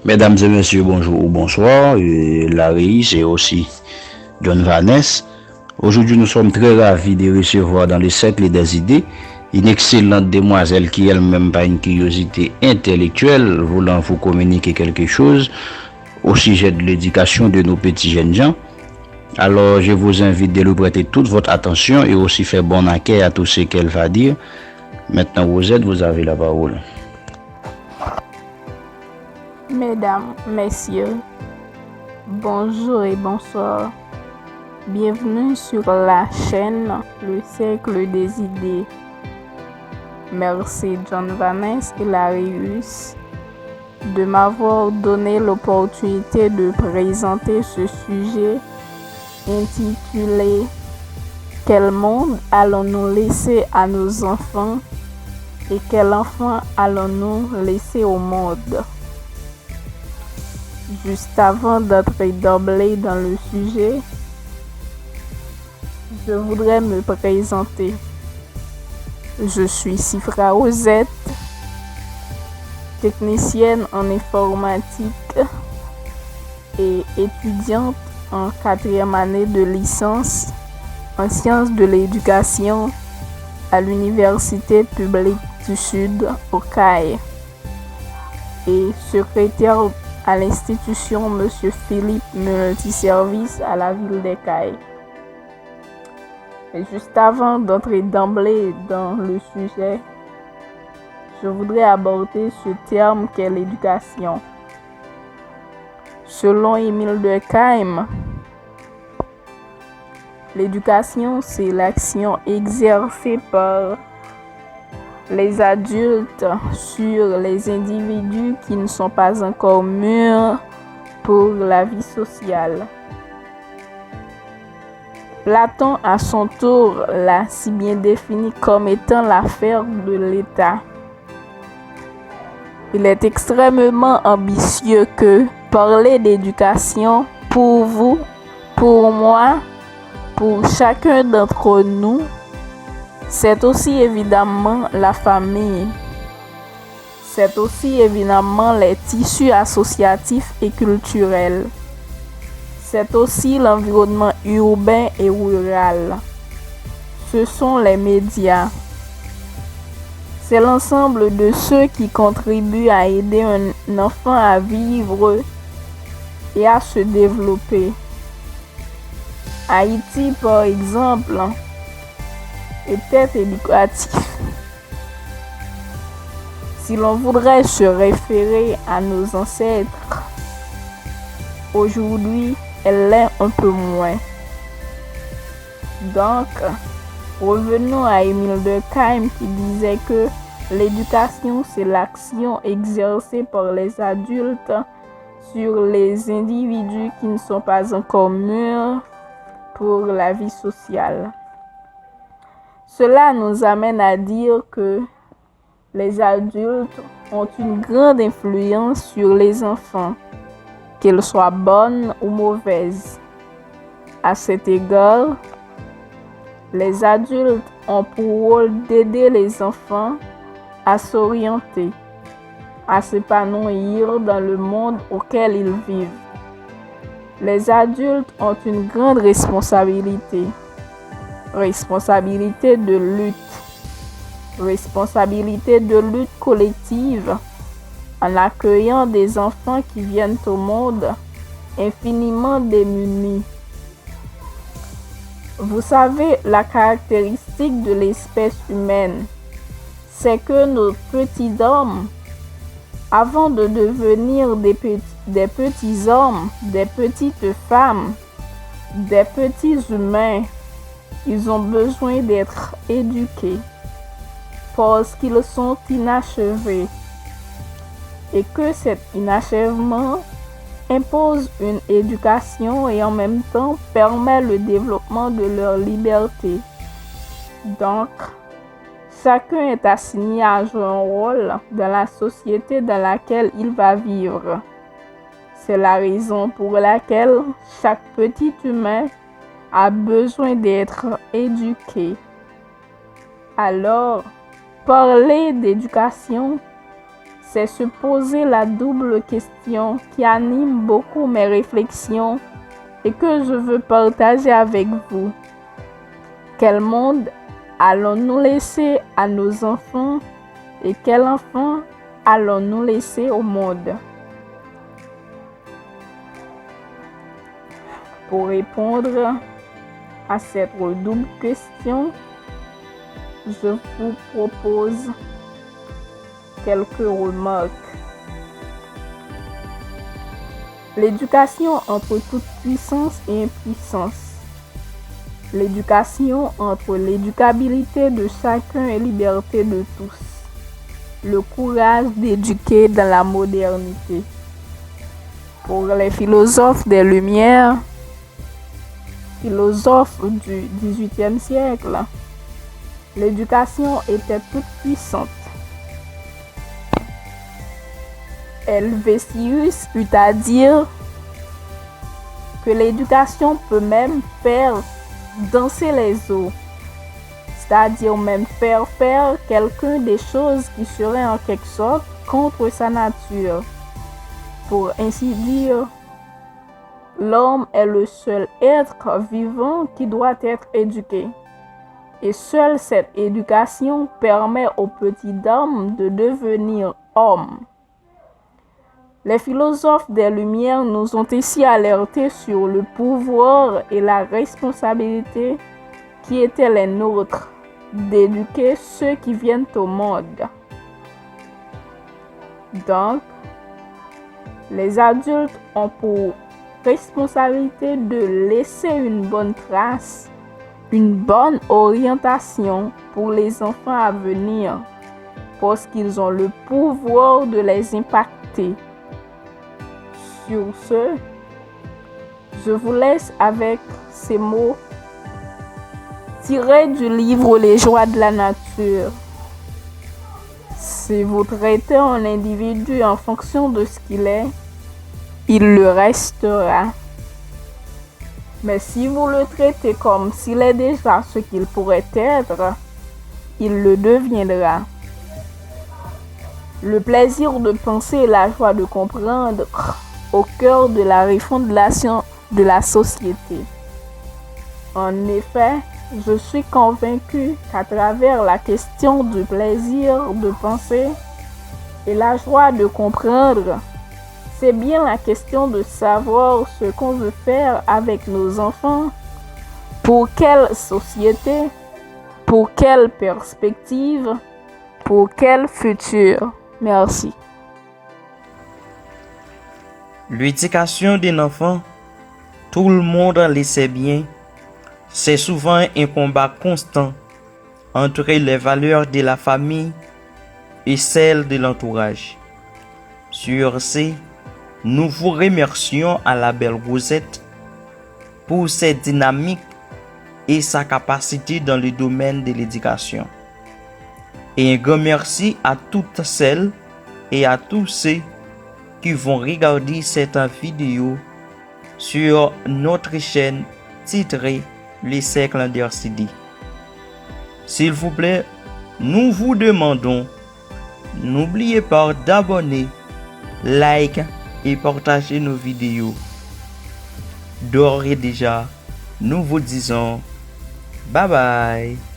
Mesdames et messieurs, bonjour ou bonsoir. Larry, c'est aussi John Vaness. Aujourd'hui, nous sommes très ravis de recevoir dans le cercle des idées une excellente demoiselle qui elle-même a une curiosité intellectuelle voulant vous communiquer quelque chose au sujet de l'éducation de nos petits jeunes gens. Alors, je vous invite de lui prêter toute votre attention et aussi faire bon accueil à tout ce qu'elle va dire. Maintenant, vous avez la parole. Mesdames, Messieurs, bonjour et bonsoir. Bienvenue sur la chaîne Le Cercle des Idées. Merci John Vaness et Larius de m'avoir donné l'opportunité de présenter ce sujet intitulé « Quel monde allons-nous laisser à nos enfants et quel enfant allons-nous laisser au monde ?» Juste avant d'entrer d'emblée dans le sujet, je voudrais me présenter. Je suis Sifra Osette, technicienne en informatique et étudiante en 4e année de licence en sciences de l'éducation à l'Université publique du Sud au CAI et secrétaire à l'institution M. Philippe Multiservice à la ville des Cayes. Et juste avant d'entrer d'emblée dans le sujet, je voudrais aborder ce terme qu'est l'éducation. Selon Émile Durkheim, l'éducation, c'est l'action exercée par les adultes sur les individus qui ne sont pas encore mûrs pour la vie sociale. Platon, à son tour, l'a si bien défini comme étant l'affaire de l'État. Il est extrêmement ambitieux que parler d'éducation pour vous, pour moi, pour chacun d'entre nous, c'est aussi évidemment la famille. C'est aussi évidemment les tissus associatifs et culturels. C'est aussi l'environnement urbain et rural. Ce sont les médias. C'est l'ensemble de ceux qui contribuent à aider un enfant à vivre et à se développer. Haïti, par exemple, était éducatif. Si l'on voudrait se référer à nos ancêtres, aujourd'hui, elle l'est un peu moins. Donc, revenons à Émile Durkheim qui disait que l'éducation, c'est l'action exercée par les adultes sur les individus qui ne sont pas encore mûrs pour la vie sociale. Cela nous amène à dire que les adultes ont une grande influence sur les enfants, qu'elles soient bonnes ou mauvaises. À cet égard, les adultes ont pour rôle d'aider les enfants à s'orienter, à s'épanouir dans le monde auquel ils vivent. Les adultes ont une grande responsabilité de lutte collective en accueillant des enfants qui viennent au monde infiniment démunis. Vous savez, la caractéristique de l'espèce humaine, c'est que nos petits hommes, avant de devenir des petits hommes, des petites femmes, des petits humains, ils ont besoin d'être éduqués parce qu'ils sont inachevés et que cet inachèvement impose une éducation et en même temps permet le développement de leur liberté. Donc, chacun est assigné à jouer un rôle dans la société dans laquelle il va vivre. C'est la raison pour laquelle chaque petit humain a besoin d'être éduqué. Alors, parler d'éducation, c'est se poser la double question qui anime beaucoup mes réflexions et que je veux partager avec vous. Quel monde allons-nous laisser à nos enfants et quel enfant allons-nous laisser au monde? Pour répondre à cette double question, je vous propose quelques remarques. L'éducation entre toute puissance et impuissance. L'éducation entre l'éducabilité de chacun et liberté de tous. Le courage d'éduquer dans la modernité. Pour les philosophes des Lumières, philosophes du XVIIIe siècle, l'éducation était toute puissante. Helvétius eut à dire que l'éducation peut même faire danser les eaux, c'est-à-dire même faire quelqu'un des choses qui seraient en quelque sorte contre sa nature. Pour ainsi dire, l'homme est le seul être vivant qui doit être éduqué. Et seule cette éducation permet au petit homme de devenir homme. Les philosophes des Lumières nous ont ici alertés sur le pouvoir et la responsabilité qui étaient les nôtres d'éduquer ceux qui viennent au monde. Donc, les adultes ont pour responsabilité de laisser une bonne trace, une bonne orientation pour les enfants à venir, parce qu'ils ont le pouvoir de les impacter. Sur ce, je vous laisse avec ces mots tirés du livre Les joies de la nature. Si vous traitez un individu en fonction de ce qu'il est, il le restera. Mais si vous le traitez comme s'il est déjà ce qu'il pourrait être, il le deviendra. Le plaisir de penser et la joie de comprendre au cœur de la refondation de la société. En effet, je suis convaincu qu'à travers la question du plaisir de penser et la joie de comprendre, c'est bien la question de savoir ce qu'on veut faire avec nos enfants, pour quelle société, pour quelle perspective, pour quel futur. Merci. L'éducation d'un enfant, tout le monde le sait bien, c'est souvent un combat constant entre les valeurs de la famille et celles de l'entourage. Sur ce, nous vous remercions à la belle Rosette pour cette dynamique et sa capacité dans le domaine de l'éducation. Et un grand merci à toutes celles et à tous ceux qui vont regarder cette vidéo sur notre chaîne titrée Les Cercles d'RCD. S'il vous plaît, nous vous demandons, n'oubliez pas d'abonner, like et partager nos vidéos. D'ores et déjà, nous vous disons bye bye.